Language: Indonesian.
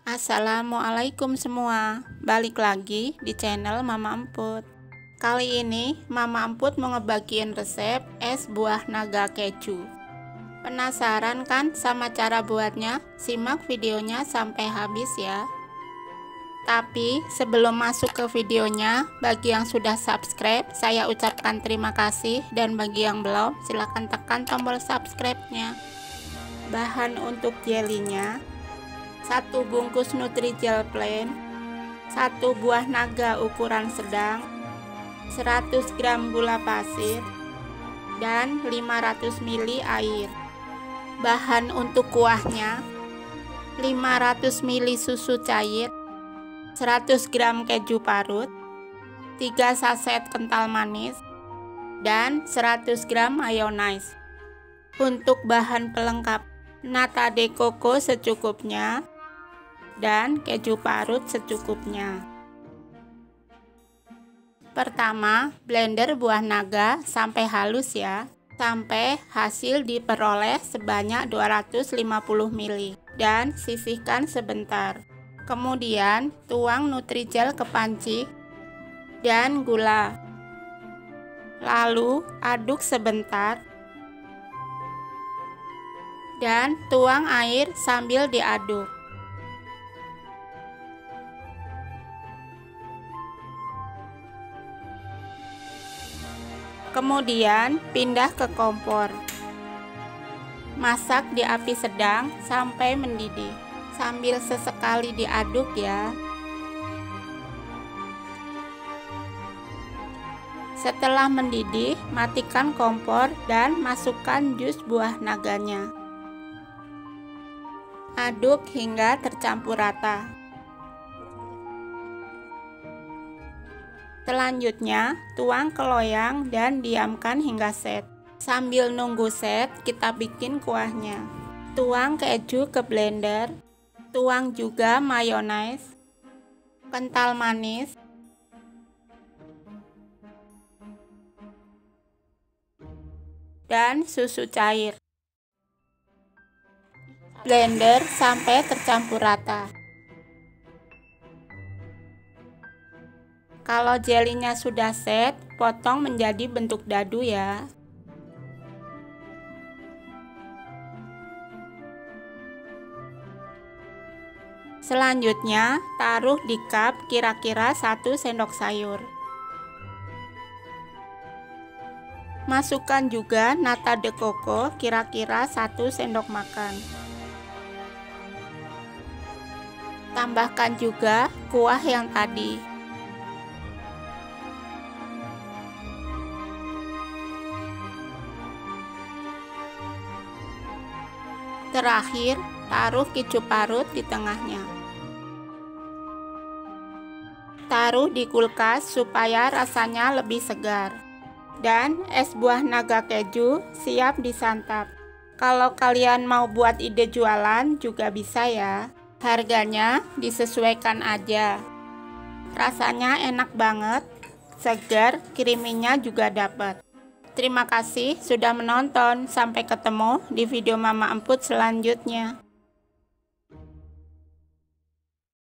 Assalamualaikum semua, balik lagi di channel Mama Emput. Kali ini Mama Emput mau ngebagiin resep es buah naga keju. Penasaran kan sama cara buatnya? Simak videonya sampai habis ya. Tapi sebelum masuk ke videonya, bagi yang sudah subscribe saya ucapkan terima kasih, dan bagi yang belum silahkan tekan tombol subscribe-nya. Bahan untuk jelinya: 1 bungkus Nutrijel plain, 1 buah naga ukuran sedang, 100 gram gula pasir, dan 500 ml air. Bahan untuk kuahnya: 500 ml susu cair, 100 gram keju parut, 3 saset kental manis, dan 100 gram mayonaise. Untuk bahan pelengkap: nata de coco secukupnya dan keju parut secukupnya. Pertama, blender buah naga sampai halus ya, sampai hasil diperoleh sebanyak 250 ml, dan sisihkan sebentar. Kemudian tuang Nutrijel ke panci dan gula, lalu aduk sebentar dan tuang air sambil diaduk. Kemudian pindah ke kompor. Masak di api sedang sampai mendidih, sambil sesekali diaduk ya. Setelah mendidih, matikan kompor dan masukkan jus buah naganya. Aduk hingga tercampur rata. Selanjutnya, tuang ke loyang dan diamkan hingga set. Sambil nunggu set, kita bikin kuahnya. Tuang keju ke blender, tuang juga mayonaise, kental manis, dan susu cair. Blender sampai tercampur rata. Kalau jelinya sudah set, potong menjadi bentuk dadu ya. Selanjutnya, taruh di cup kira-kira 1 sendok sayur. Masukkan juga nata de coco kira-kira 1 sendok makan. Tambahkan juga kuah yang tadi. Terakhir, taruh keju parut di tengahnya. Taruh di kulkas supaya rasanya lebih segar. Dan es buah naga keju siap disantap. Kalau kalian mau buat ide jualan juga bisa ya. Harganya disesuaikan aja. Rasanya enak banget, segar, creamy-nya juga dapat. Terima kasih sudah menonton. Sampai ketemu di video Mama Emput selanjutnya.